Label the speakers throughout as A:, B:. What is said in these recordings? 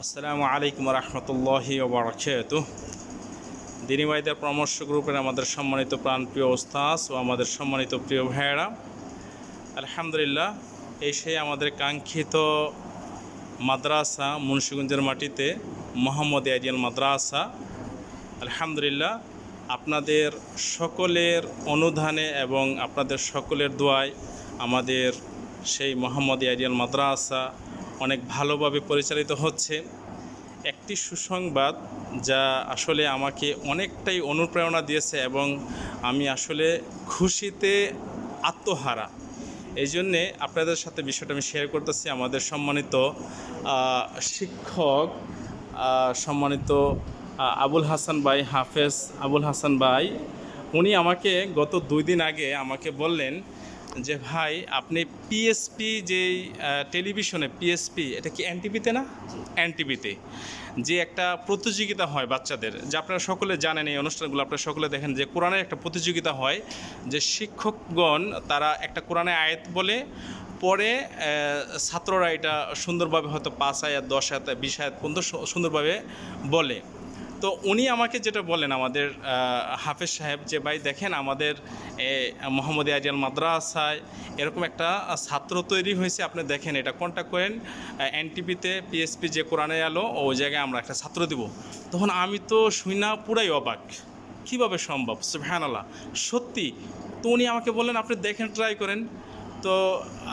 A: আসসালামু আলাইকুম রহমতুল্লাহি ওয়া বারাকাতুহু। দিনী ভাইদের পরামর্শ গ্রুপের আমাদের সম্মানিত প্রাণপ্রিয় ওস্তাদ ও আমাদের সম্মানিত প্রিয় ভাইয়েরা, আলহামদুলিল্লাহ, এই সেই আমাদের কাঙ্ক্ষিত মাদ্রাসা মুন্সিগঞ্জের মাটিতে মোহাম্মদ আইডিয়াল মাদ্রাসা। আলহামদুলিল্লাহ, আপনাদের সকলের অনুদানে এবং আপনাদের সকলের দোয়ায় আমাদের সেই মোহাম্মদ আইডিয়াল মাদ্রাসা অনেক ভালোভাবে পরিচালিত হচ্ছে। একটি সুসংবাদ যা আসলে আমাকে অনেকটাই অনুপ্রেরণা দিয়েছে এবং আমি আসলে খুশিতে আত্মহারা। এই জন্যে আপনাদের সাথে বিষয়টা আমি শেয়ার করতেছি। আমাদের সম্মানিত শিক্ষক সম্মানিত আবুল হাসান ভাই, হাফেজ আবুল হাসান ভাই, উনি আমাকে গত 2 দিন আগে আমাকে বললেন যে ভাই, আপনি পিএসপি যেই টেলিভিশনে পিএসপি, এটা কি এনটিভিতে না? এনটিভিতে যে একটা প্রতিযোগিতা হয় বাচ্চাদের, যে আপনারা সকলে জানেন, এই অনুষ্ঠানগুলো আপনারা সকলে দেখেন, যে কোরআনের একটা প্রতিযোগিতা হয়, যে শিক্ষকগণ তারা একটা কোরআনের আয়াত বলে, পরে ছাত্ররা এটা সুন্দরভাবে হয়তো 5 আয়াত 10 আয়াত 20 আয়াত পর্যন্ত সুন্দরভাবে বলে। তো উনি আমাকে যেটা বলেন, আমাদের হাফেজ সাহেব, যে ভাই দেখেন, আমাদের মোহাম্মদ আইডিয়াল মাদ্রাসায় এরকম একটা ছাত্র তৈরি হয়েছে, আপনি দেখেন, এটা কন্ট্যাক্ট করেন এনটিভিতে পিএসপি যে কোরআনে আলো, ওই জায়গায় আমরা একটা ছাত্র দেব। তখন আমি তো শুনা পুরাই অবাক, কীভাবে সম্ভব? সুবহানাল্লাহ, সত্যি। তো উনি আমাকে বললেন আপনি দেখেন, ট্রাই করেন। তো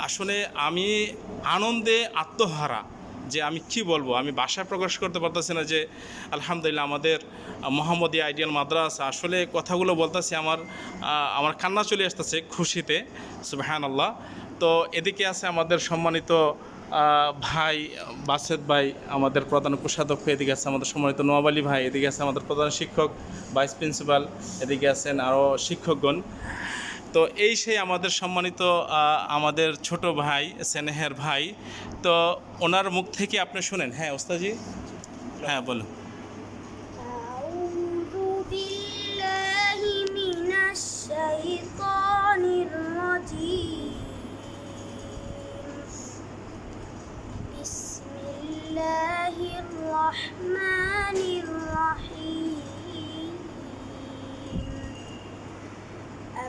A: আসলে আমি আনন্দে আত্মহারা, যে আমি কি বলবো, আমি ভাষায় প্রকাশ করতে পারতেছি না। যে আলহামদুলিল্লাহ, আমাদের মোহাম্মদ আইডিয়াল মাদ্রাসা, আসলে কথাগুলো বলতেছি আমার কান্না চলে আসতেছে খুশিতে। সুবহানাল্লাহ। তো এদিকে আছে আমাদের সম্মানিত ভাই বাসেদ ভাই, আমাদের প্রধান কোষাধ্যক্ষ, এদিকে আছে আমাদের সম্মানিত নোয়াব আলী ভাই, এদিকে আছে আমাদের প্রধান শিক্ষক, ভাইস প্রিন্সিপাল, এদিকে আছেন আরও শিক্ষকগণ। তো এই সেই আমাদের সম্মানিত আমাদের ছোট ভাই, স্নেহের ভাই। তো ওনার মুখ থেকে আপনি শুনেন। হ্যাঁ ওস্তাদজি, হ্যাঁ বলুন।
B: আউযু বিল্লাহি মিনাশ শাইতানির রাজীম। বিসমিল্লাহির রহমানির রহিম।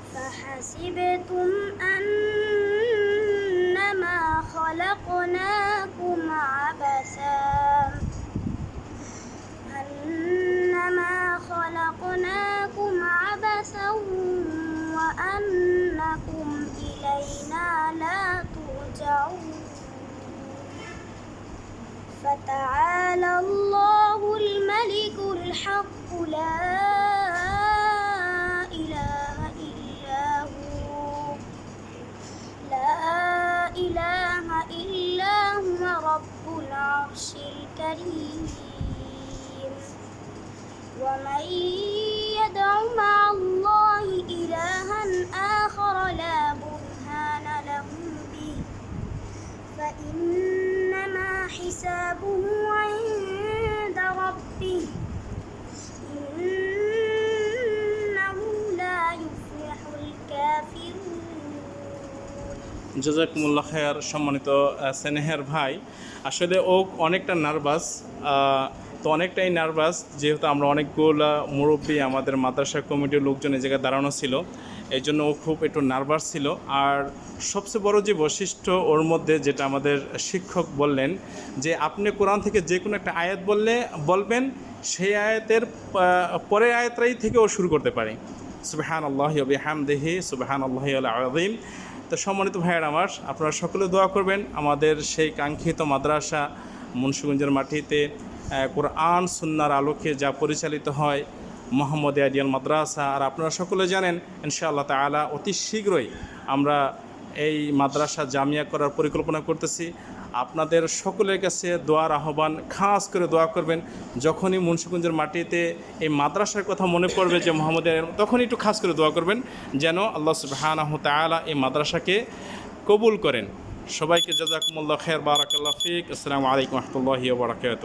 B: أفحسبتم أنما خلقناكم عبثا وأنكم إلينا لا ترجعون فتعالى الله الملك الحق لا إله إلا هو رب العرش الكريم. ومن يدع مع الله إلها آخر لا برهان له به فإنما حسابه عند ربه إنه لا يفلح الكافرون.
A: জাযাকুমুল্লাহ খায়র। সম্মানিত স্নেহের ভাই, আসলে ও অনেকটা নার্ভাস, তো অনেকটাই নার্ভাস, যেহেতু আমরা অনেকগুলো মুরব্বী, আমাদের মাদ্রাসা কমিটির লোকজন এই জায়গায় দাঁড়ানো ছিল, এই জন্য ও খুব একটু নার্ভাস ছিল। আর সবচেয়ে বড় যে বৈশিষ্ট্য ওর মধ্যে, যেটা আমাদের শিক্ষক বললেন, যে আপনি কোরআন থেকে যে কোনো একটা আয়াত বলবেন, সেই আয়াতের পরের আয়াতটাই থেকে ও শুরু করতে পারে। সুবহানাল্লাহি ওয়া বিহামদিহি সুবহানাল্লাহিল আযীম। তো সম্মানিত ভাইয়ের আমার, আপনারা সকলে দোয়া করবেন আমাদের সেই কাঙ্ক্ষিত মাদ্রাসা মুন্সিগঞ্জের মাটিতে কোরআন সুন্নাহর আলোকে যা পরিচালিত হয় মোহাম্মদ আইডিয়াল মাদ্রাসা। আর আপনারা সকলে জানেন, ইনশাআল্লাহ তাআলা অতি শীঘ্রই আমরা এই মাদ্রাসা জামিয়া করার পরিকল্পনা করতেছি। আপনাদের সকলের কাছে দোয়ার আহ্বান, খাস করে দোয়া করবেন। যখনই মুন্সিগঞ্জের মাটিতে এই মাদ্রাসার কথা মনে পড়বে যে মোহাম্মদ, তখনই একটু খাস করে দোয়া করবেন যেন আল্লাহ সুবহানাহু তাআলা এই মাদ্রাসাকে কবুল করেন। সবাইকে জাযাকুমুল্লাহ খায়র, বারাকাল্লাহু ফিক। আসসালামু আলাইকুম ওয়া রাহমাতুল্লাহি ওয়া বারাকাতুহু।